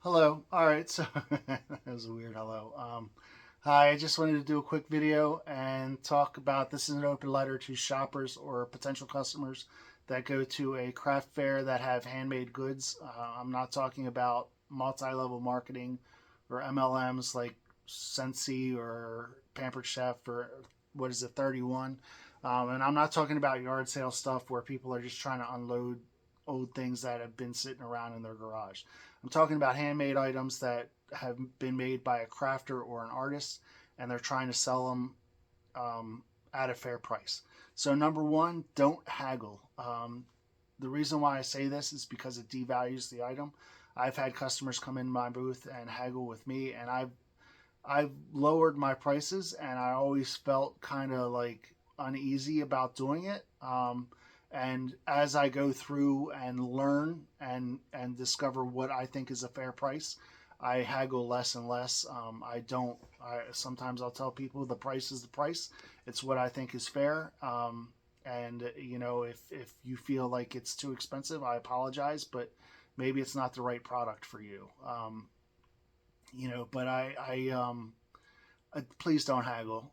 Hello. All right, so that was a weird hello. Hi, I just wanted to do a quick video and talk about this is an open letter to shoppers or potential customers that go to a craft fair that have handmade goods. I'm not talking about multi-level marketing or MLMs like Sensi or Pampered Chef or what is it, 31. And I'm not talking about yard sale stuff where people are just trying to unload old things that have been sitting around in their garage. I'm talking about handmade items that have been made by a crafter or an artist, and they're trying to sell them at a fair price. So, number one, don't haggle. The reason why I say this is because it devalues the item. I've had customers come in my booth and haggle with me, and I've lowered my prices, and I always felt kind of like uneasy about doing it. And as I go through and learn and discover what I think is a fair price, I haggle less and less. I don't. Sometimes I'll tell people the price is the price. It's what I think is fair. And if you feel like it's too expensive, I apologize, but maybe it's not the right product for you. But please don't haggle.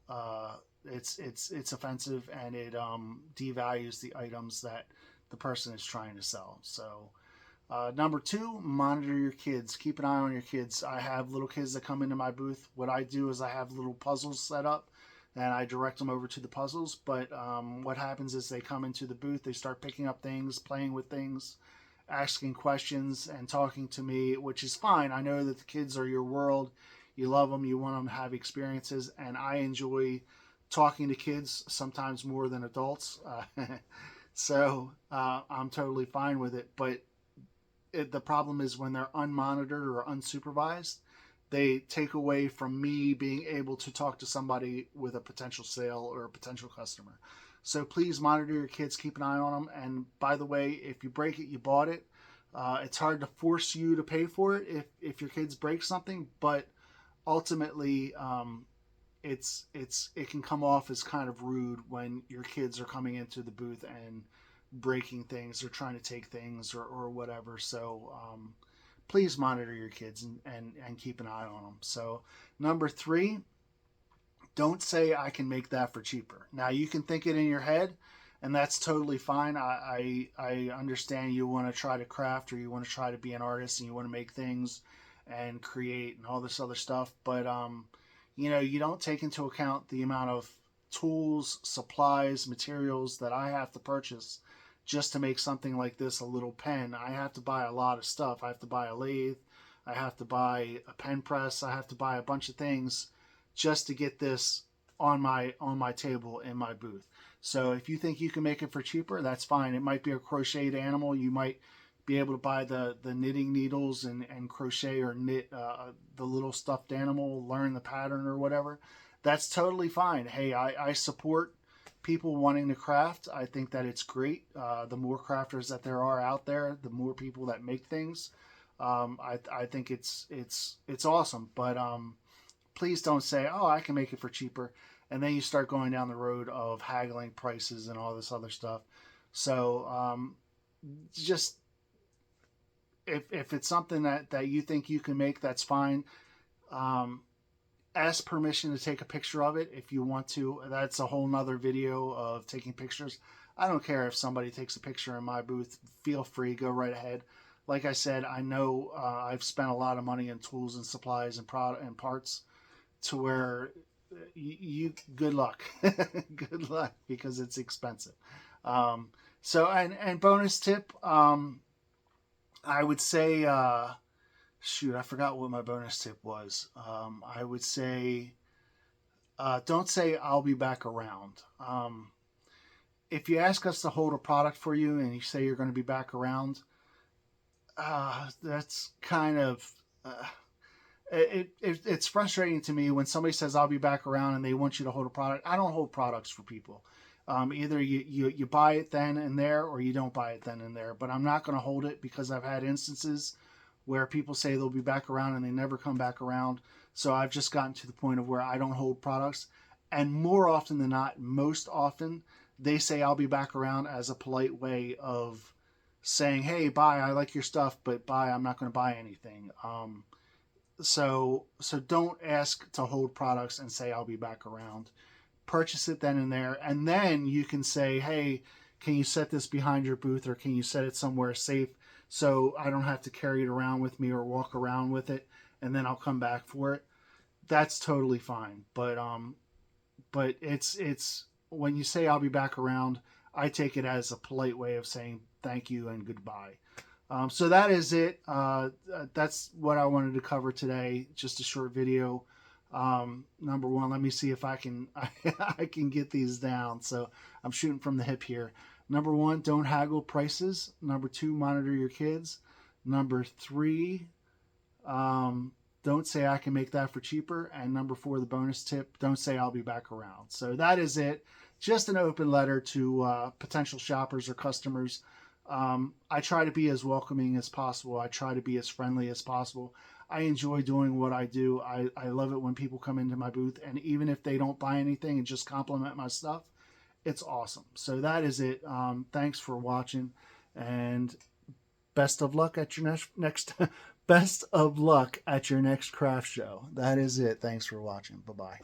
It's offensive, and it devalues the items that the person is trying to sell. So, number two, monitor your kids. Keep an eye on your kids. I have little kids that come into my booth. What I do is I have little puzzles set up, and I direct them over to the puzzles. But what happens is they come into the booth, they start picking up things, playing with things, asking questions, and talking to me, which is fine. I know that the kids are your world. You love them, you want them to have experiences, and I enjoy talking to kids sometimes more than adults. So I'm totally fine with it. But the problem is when they're unmonitored or unsupervised, they take away from me being able to talk to somebody with a potential sale or a potential customer. So please monitor your kids, keep an eye on them. And by the way, if you break it, you bought it. It's hard to force you to pay for it if your kids break something, but ultimately, it can come off as kind of rude when your kids are coming into the booth and breaking things or trying to take things or whatever. So please monitor your kids and keep an eye on them. So number three, don't say I can make that for cheaper. Now you can think it in your head, and that's totally fine. I understand you want to try to craft, or you want to try to be an artist, and you want to make things and create and all this other stuff. But you don't take into account the amount of tools, supplies, materials that I have to purchase just to make something like this, a little pen. I have to buy a lot of stuff. I have to buy a lathe. I have to buy a pen press. I have to buy a bunch of things just to get this on my table in my booth. So if you think you can make it for cheaper, that's fine. It might be a crocheted animal. You might be able to buy the knitting needles and crochet or knit the little stuffed animal, learn the pattern or whatever. That's totally fine. Hey, I support people wanting to craft. I think that it's great. The more crafters that there are out there, the more people that make things. I think it's awesome. But please don't say, "Oh, I can make it for cheaper," and then you start going down the road of haggling prices and all this other stuff. So just if it's something that you think you can make, that's fine. Um, ask permission to take a picture of it if you want to. That's a whole nother video of taking pictures. I don't care if somebody takes a picture in my booth. Feel free, go right ahead. Like I said, I know I've spent a lot of money in tools and supplies and product and parts to where you good luck, good luck because it's expensive. So and bonus tip, I would say, shoot, I forgot what my bonus tip was. I would say, don't say I'll be back around. If you ask us to hold a product for you and you say you're going to be back around, that's kind of it's frustrating to me when somebody says I'll be back around and they want you to hold a product. I don't hold products for people. Either you buy it then and there, or you don't buy it then and there. But I'm not going to hold it because I've had instances where people say they'll be back around and they never come back around. So I've just gotten to the point of where I don't hold products. And more often than not, most often, they say I'll be back around as a polite way of saying, "Hey, bye, I like your stuff, but bye, I'm not going to buy anything." So don't ask to hold products and say I'll be back around. Purchase it then and there, and then you can say, "Hey, can you set this behind your booth, or can you set it somewhere safe so I don't have to carry it around with me or walk around with it, and then I'll come back for it." That's totally fine. But it's when you say I'll be back around, I take it as a polite way of saying thank you and goodbye. So that is it. That's what I wanted to cover today. Just a short video. Number one, let me see if I can I can get these down. So I'm shooting from the hip here. Number one, don't haggle prices. Number two, monitor your kids. Number three, um, don't say I can make that for cheaper. And number four, the bonus tip, don't say I'll be back around. So that is it. Just an open letter to potential shoppers or customers. I try to be as welcoming as possible. I try to be as friendly as possible. I enjoy doing what I do. I love it when people come into my booth, and even if they don't buy anything and just compliment my stuff, it's awesome. So that is it. Thanks for watching, and best of luck at your next best of luck at your next craft show. That is it. Thanks for watching. Bye bye.